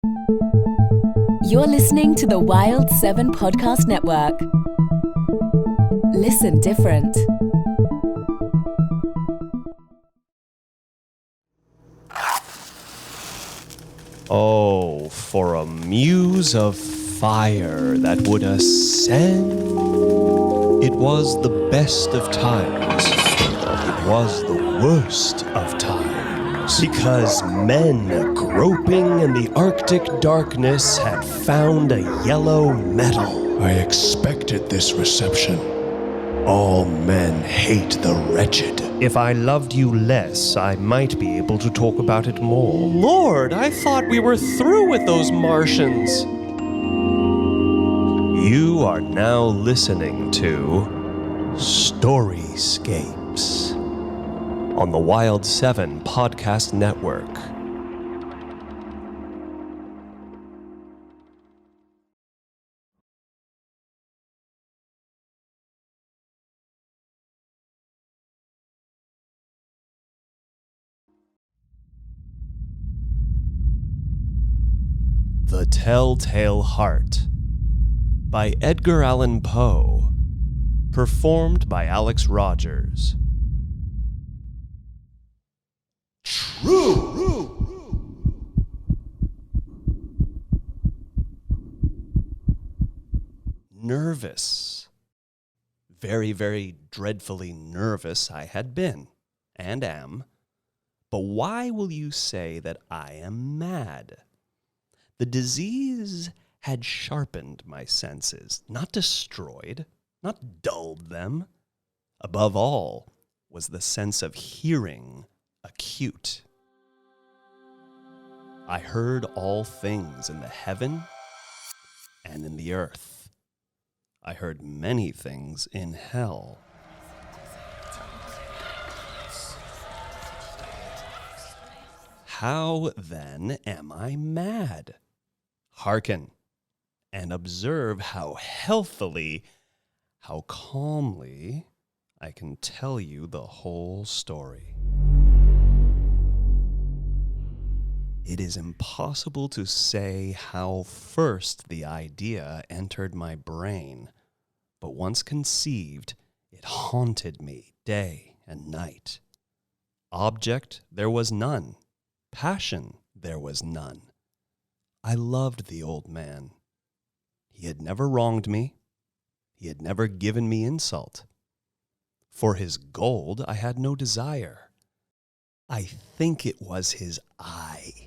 You're listening to the Wild 7 Podcast Network. Listen different. Oh, for a muse of fire that would ascend. It was the best of times. It was the worst of times. Because men groping in the Arctic darkness had found a yellow metal. I expected this reception. All men hate the wretched. If I loved you less, I might be able to talk about it more. Lord, I thought we were through with those Martians. You are now listening to Storyscapes on the Wild 7 Podcast Network. The Telltale Heart by Edgar Allan Poe, performed by Alex Rogers. True! Nervous. Very, very dreadfully nervous I had been, and am. But why will you say that I am mad? The disease had sharpened my senses, not destroyed, not dulled them. Above all was the sense of hearing acute. I heard all things in the heaven and in the earth. I heard many things in hell. How, then, am I mad? Hearken, and observe how healthily, how calmly I can tell you the whole story. It is impossible to say how first the idea entered my brain, but once conceived, it haunted me day and night. Object there was none. Passion there was none. I loved the old man. He had never wronged me. He had never given me insult. For his gold I had no desire. I think it was his eye.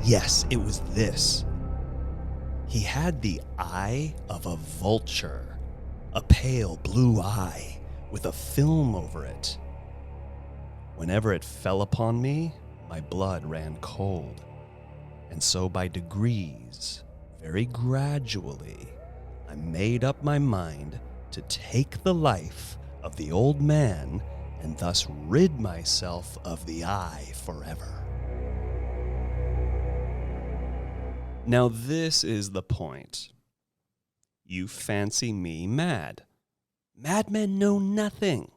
Yes, it was this. He had the eye of a vulture, a pale blue eye with a film over it. Whenever it fell upon me, my blood ran cold. And so by degrees, very gradually, I made up my mind to take the life of the old man and thus rid myself of the eye forever. Now this is the point. You fancy me mad. Madmen know nothing.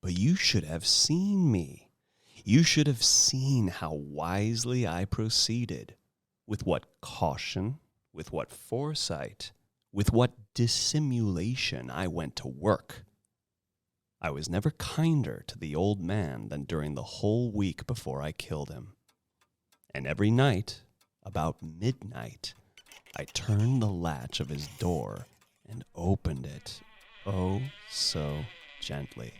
But you should have seen me. You should have seen how wisely I proceeded, with what caution, with what foresight, with what dissimulation I went to work. I was never kinder to the old man than during the whole week before I killed him. And every night, about midnight, I turned the latch of his door and opened it, oh so gently.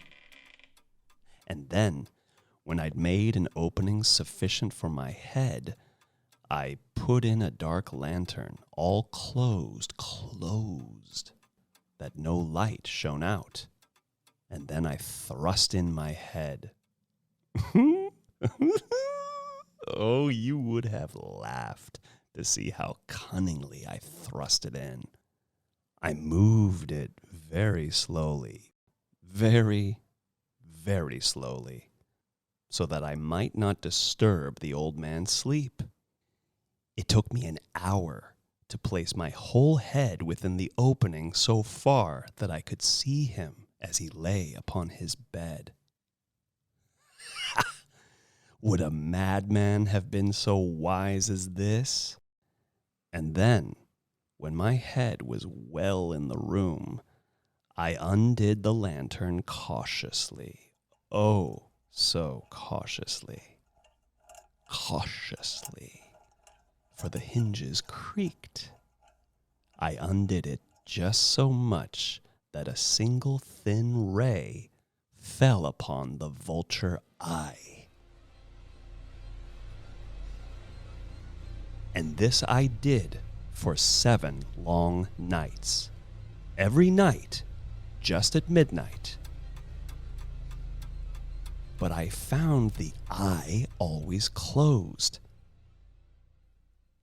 And then, when I'd made an opening sufficient for my head, I put in a dark lantern, all closed, that no light shone out. And then I thrust in my head. Oh, you would have laughed to see how cunningly I thrust it in. I moved it very slowly, very, very slowly, so that I might not disturb the old man's sleep. It took me an hour to place my whole head within the opening so far that I could see him as he lay upon his bed. Would a madman have been so wise as this? And then, when my head was well in the room, I undid the lantern cautiously. Oh, so cautiously. Cautiously. For the hinges creaked. I undid it just so much that a single thin ray fell upon the vulture eye. And this I did for 7 long nights. Every night, just at midnight. But I found the eye always closed.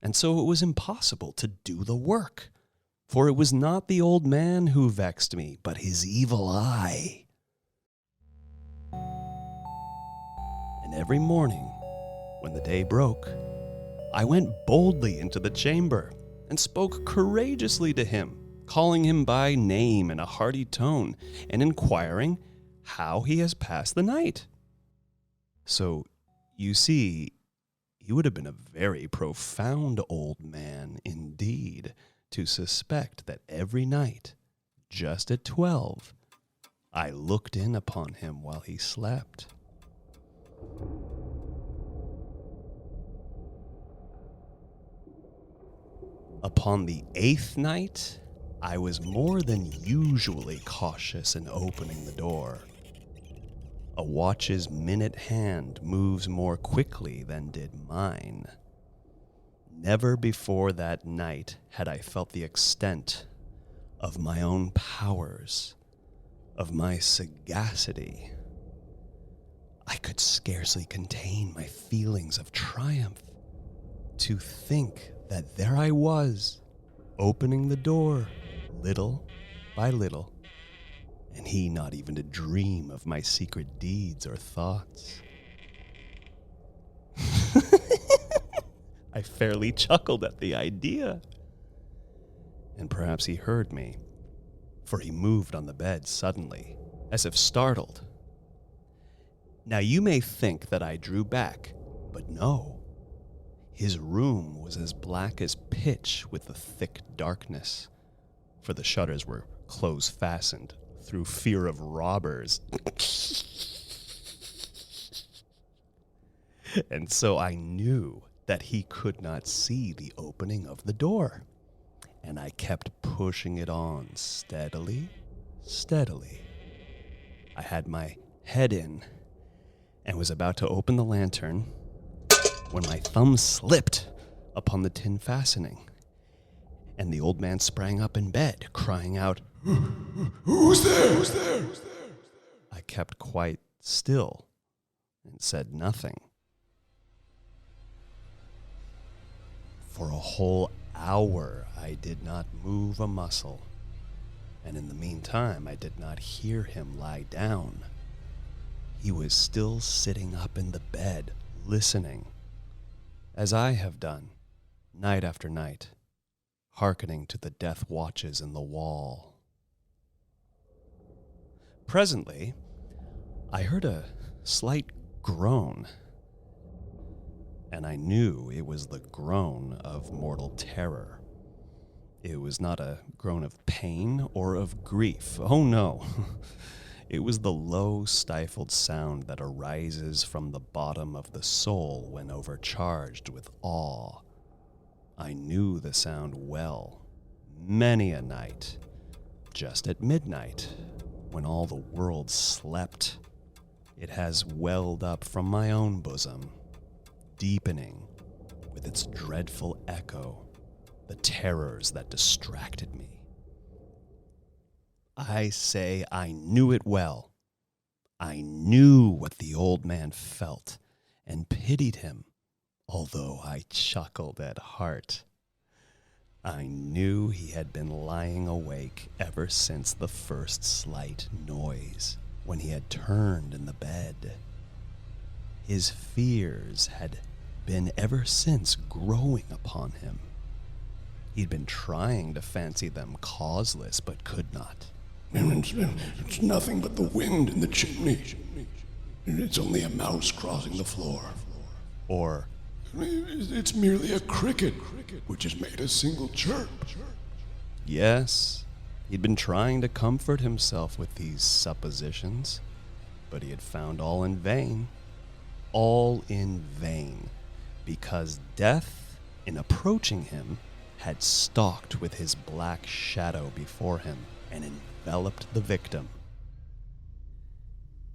And so it was impossible to do the work, for it was not the old man who vexed me, but his evil eye. And every morning, when the day broke, I went boldly into the chamber and spoke courageously to him, calling him by name in a hearty tone and inquiring how he has passed the night. So, you see, he would have been a very profound old man indeed to suspect that every night, just at 12, I looked in upon him while he slept. Upon the 8th night, I was more than usually cautious in opening the door. A watch's minute hand moves more quickly than did mine. Never before that night had I felt the extent of my own powers, of my sagacity. I could scarcely contain my feelings of triumph. To think that there I was, opening the door, little by little, and he not even to dream of my secret deeds or thoughts. I fairly chuckled at the idea. And perhaps he heard me, for he moved on the bed suddenly, as if startled. Now you may think that I drew back, but no. His room was as black as pitch with the thick darkness, for the shutters were close-fastened through fear of robbers. And so I knew that he could not see the opening of the door, and I kept pushing it on steadily, steadily. I had my head in and was about to open the lantern when my thumb slipped upon the tin fastening, and the old man sprang up in bed, crying out, "Who's there? Who's there? Who's there?" I kept quite still and said nothing. For a whole hour I did not move a muscle, and in the meantime I did not hear him lie down. He was still sitting up in the bed, listening, as I have done, night after night, hearkening to the death watches in the wall. Presently, I heard a slight groan, and I knew it was the groan of mortal terror. It was not a groan of pain or of grief. Oh, no. It was the low, stifled sound that arises from the bottom of the soul when overcharged with awe. I knew the sound well, many a night, just at midnight, when all the world slept. It has welled up from my own bosom, deepening with its dreadful echo the terrors that distracted me. I say I knew it well. I knew what the old man felt and pitied him, although I chuckled at heart. I knew he had been lying awake ever since the first slight noise, when he had turned in the bed. His fears had been ever since growing upon him. He'd been trying to fancy them causeless, but could not. It's nothing but the wind in the chimney. It's only a mouse crossing the floor. Or, It's merely a cricket, which has made a single chirp. yes, he'd been trying to comfort himself with these suppositions, but he had found all in vain. All in vain, because death, in approaching him, had stalked with his black shadow before him and enveloped the victim.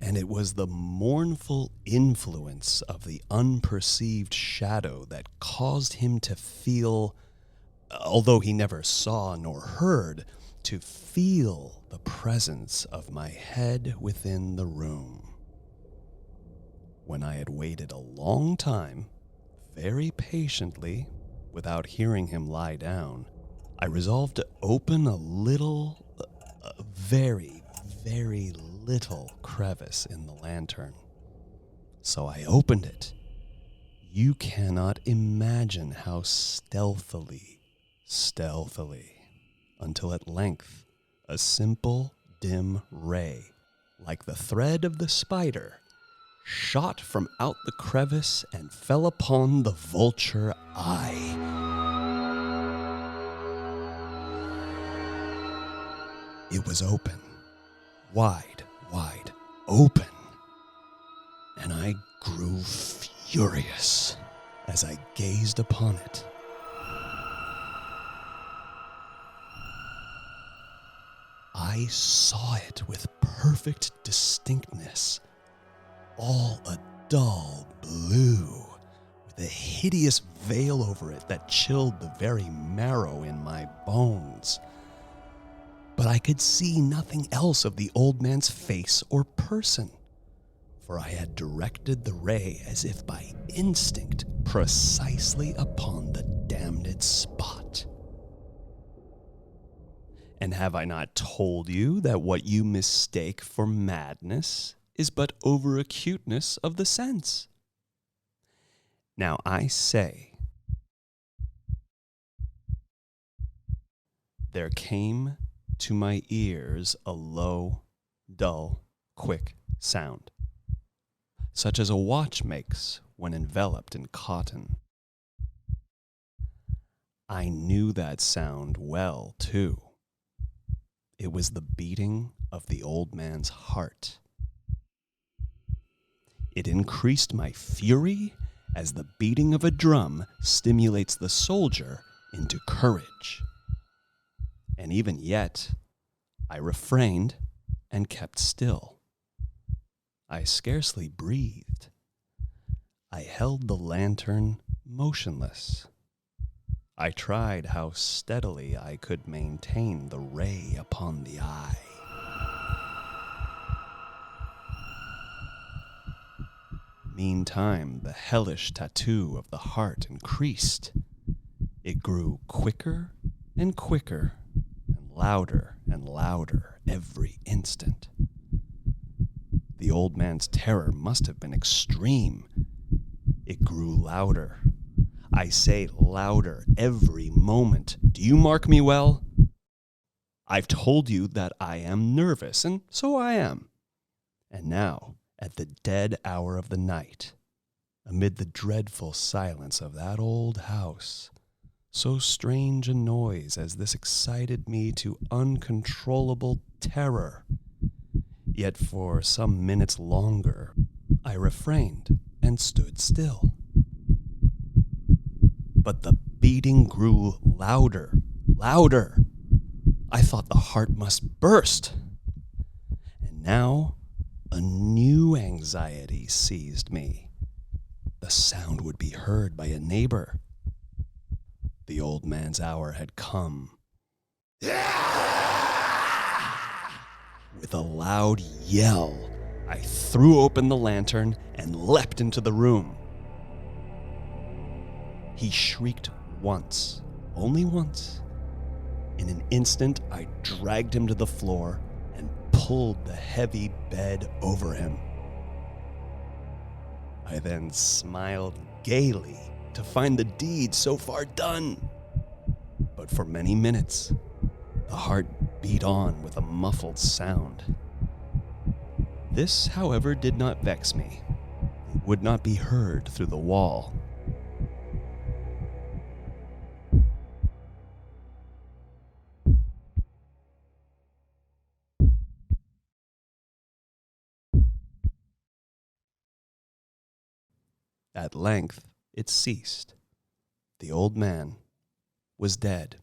And it was the mournful influence of the unperceived shadow that caused him to feel, although he never saw nor heard, to feel the presence of my head within the room. When I had waited a long time, very patiently, without hearing him lie down, I resolved to open a very, very little crevice in the lantern. So I opened it. You cannot imagine how stealthily, until at length a simple, dim ray, like the thread of the spider, shot from out the crevice and fell upon the vulture eye. It was open, wide open, and I grew furious as I gazed upon it. I saw it with perfect distinctness, all a dull blue, with a hideous veil over it that chilled the very marrow in my bones. But I could see nothing else of the old man's face or person, for I had directed the ray as if by instinct precisely upon the damned spot. And have I not told you that what you mistake for madness is but over-acuteness of the sense? Now I say, there came to my ears a low, dull, quick sound, such as a watch makes when enveloped in cotton. I knew that sound well, too. It was the beating of the old man's heart. It increased my fury as the beating of a drum stimulates the soldier into courage. And even yet, I refrained and kept still. I scarcely breathed. I held the lantern motionless. I tried how steadily I could maintain the ray upon the eye. Meantime, the hellish tattoo of the heart increased. It grew quicker and quicker, and louder every instant. The old man's terror must have been extreme. It grew louder. I say louder every moment. Do you mark me well? I've told you that I am nervous, and so I am. And now, at the dead hour of the night, amid the dreadful silence of that old house, so strange a noise as this excited me to uncontrollable terror. Yet for some minutes longer, I refrained and stood still. But the beating grew louder. I thought the heart must burst. And now a new anxiety seized me. The sound would be heard by a neighbor. The old man's hour had come. With a loud yell, I threw open the lantern and leapt into the room. He shrieked once, only once. In an instant, I dragged him to the floor and pulled the heavy bed over him. I then smiled gaily to find the deed so far done. But for many minutes, the heart beat on with a muffled sound. This, however, did not vex me. It would not be heard through the wall. At length, it ceased. The old man was dead.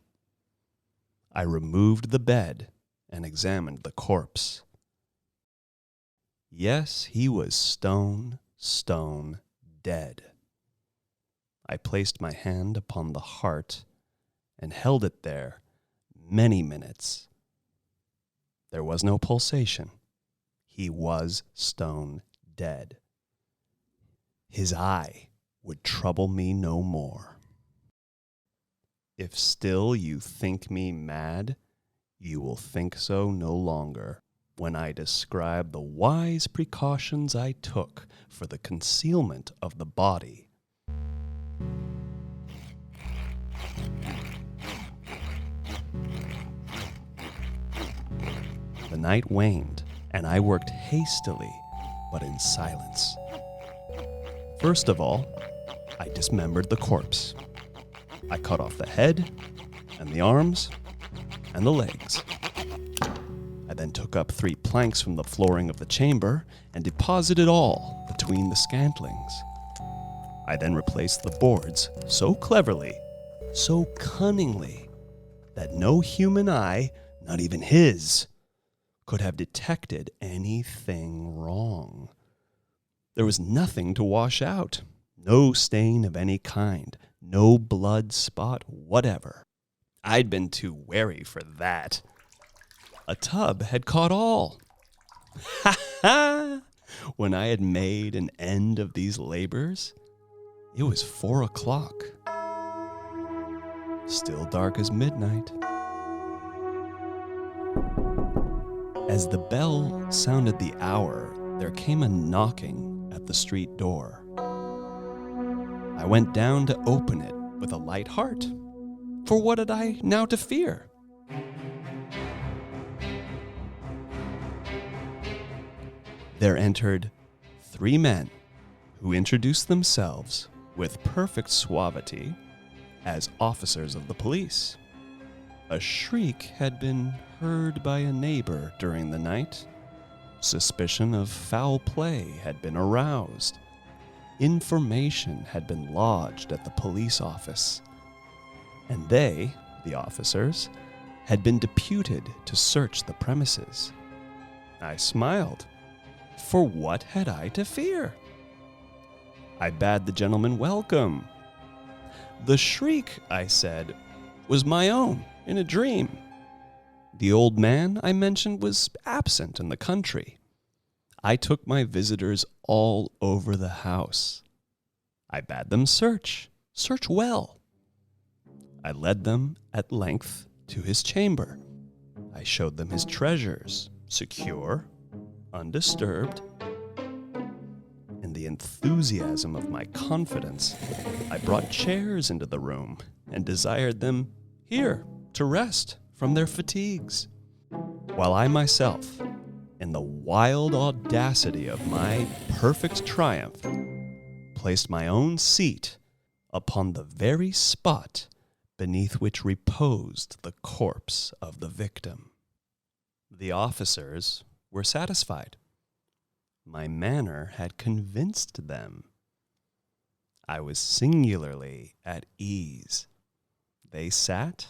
I removed the bed and examined the corpse. Yes, he was stone dead. I placed my hand upon the heart and held it there many minutes. There was no pulsation. He was stone dead. His eye would trouble me no more. If still you think me mad, you will think so no longer when I describe the wise precautions I took for the concealment of the body. The night waned, and I worked hastily, but in silence. First of all, I dismembered the corpse. I cut off the head, and the arms, and the legs. I then took up 3 planks from the flooring of the chamber and deposited all between the scantlings. I then replaced the boards so cleverly, so cunningly, that no human eye, not even his, could have detected anything wrong. There was nothing to wash out, no stain of any kind, no blood spot whatever. I'd been too wary for that. A tub had caught all. Ha ha! When I had made an end of these labors, it was 4 o'clock. Still dark as midnight. As the bell sounded the hour, there came a knocking at the street door. I went down to open it with a light heart. For what had I now to fear? There entered 3 men who introduced themselves with perfect suavity as officers of the police. A shriek had been heard by a neighbor during the night. Suspicion of foul play had been aroused. Information had been lodged at the police office. And they, the officers, had been deputed to search the premises. I smiled. For what had I to fear? I bade the gentleman welcome. The shriek, I said, was my own in a dream. The old man I mentioned was absent in the country. I took my visitors all over the house. I bade them search well. I led them at length to his chamber. I showed them his treasures, secure, undisturbed. In the enthusiasm of my confidence, I brought chairs into the room and desired them here to rest from their fatigues, while I myself, in the wild audacity of my perfect triumph, placed my own seat upon the very spot beneath which reposed the corpse of the victim. The officers were satisfied. My manner had convinced them. I was singularly at ease. They sat,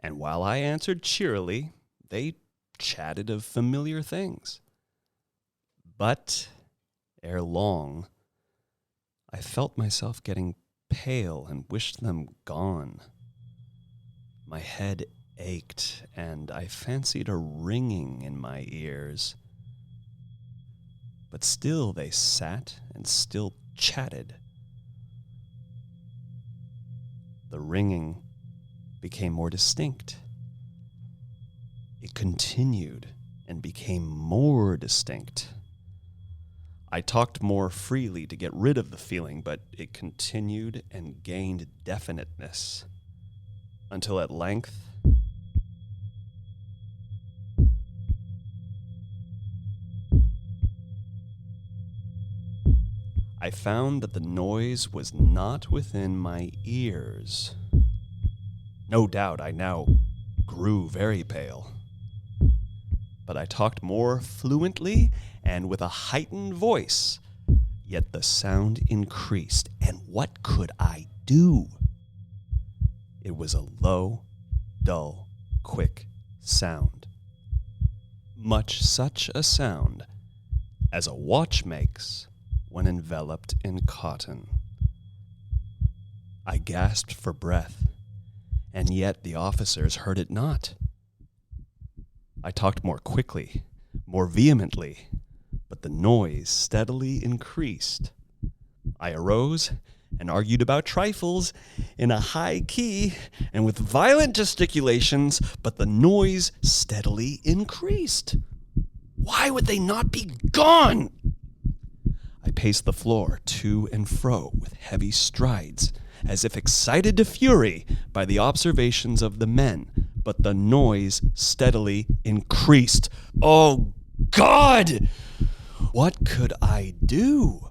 and while I answered cheerily, they chatted of familiar things. But ere long, I felt myself getting pale and wished them gone. My head ached, and I fancied a ringing in my ears. But still they sat and still chatted. The ringing became more distinct. It continued and became more distinct. I talked more freely to get rid of the feeling, but it continued and gained definiteness, until at length I found that the noise was not within my ears. No doubt I now grew very pale. But I talked more fluently and with a heightened voice, yet the sound increased, and what could I do? It was a low, dull, quick sound. Much such a sound as a watch makes when enveloped in cotton. I gasped for breath, and yet the officers heard it not. I talked more quickly, more vehemently, but the noise steadily increased. I arose and argued about trifles in a high key and with violent gesticulations, but the noise steadily increased. Why would they not be gone? I paced the floor to and fro with heavy strides, as if excited to fury by the observations of the men, but the noise steadily increased. Oh, God! What could I do?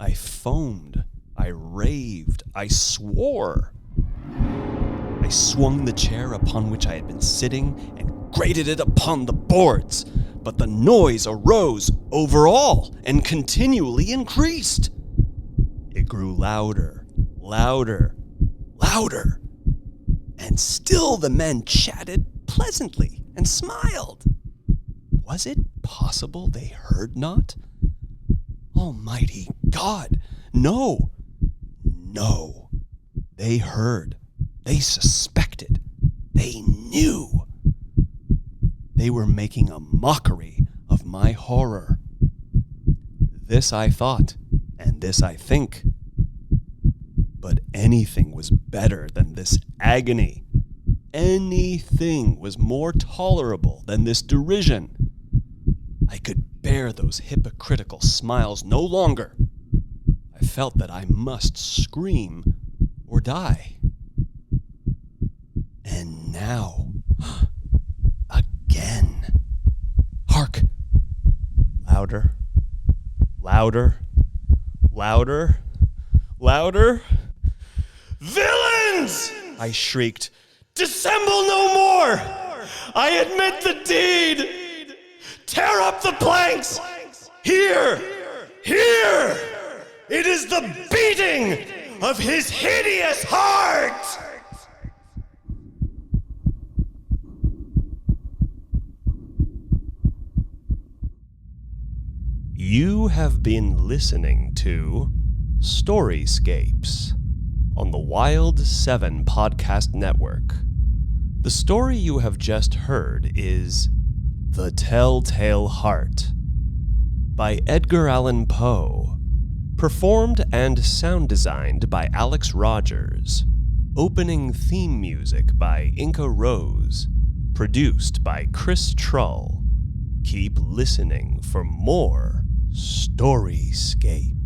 I foamed. I raved. I swore. I swung the chair upon which I had been sitting and grated it upon the boards, but the noise arose over all and continually increased. It grew louder, louder, louder, and still the men chatted pleasantly and smiled. Was it possible they heard not? Almighty God, no, no. They heard, they suspected, they knew. They were making a mockery of my horror. This I thought, and this I think. But anything was better than this agony. Anything was more tolerable than this derision. I could bear those hypocritical smiles no longer. I felt that I must scream or die. And now, again. Hark! Louder, louder, louder, louder. Villains! I shrieked. Dissemble no more! I admit the deed! Tear up the planks! Here! Here! It is the beating of his hideous heart! You have been listening to Storyscapes on the Wild 7 Podcast Network. The story you have just heard is The Telltale Heart by Edgar Allan Poe, performed and sound designed by Alex Rogers, opening theme music by Inca Rose, produced by Chris Trull. Keep listening for more Storyscapes.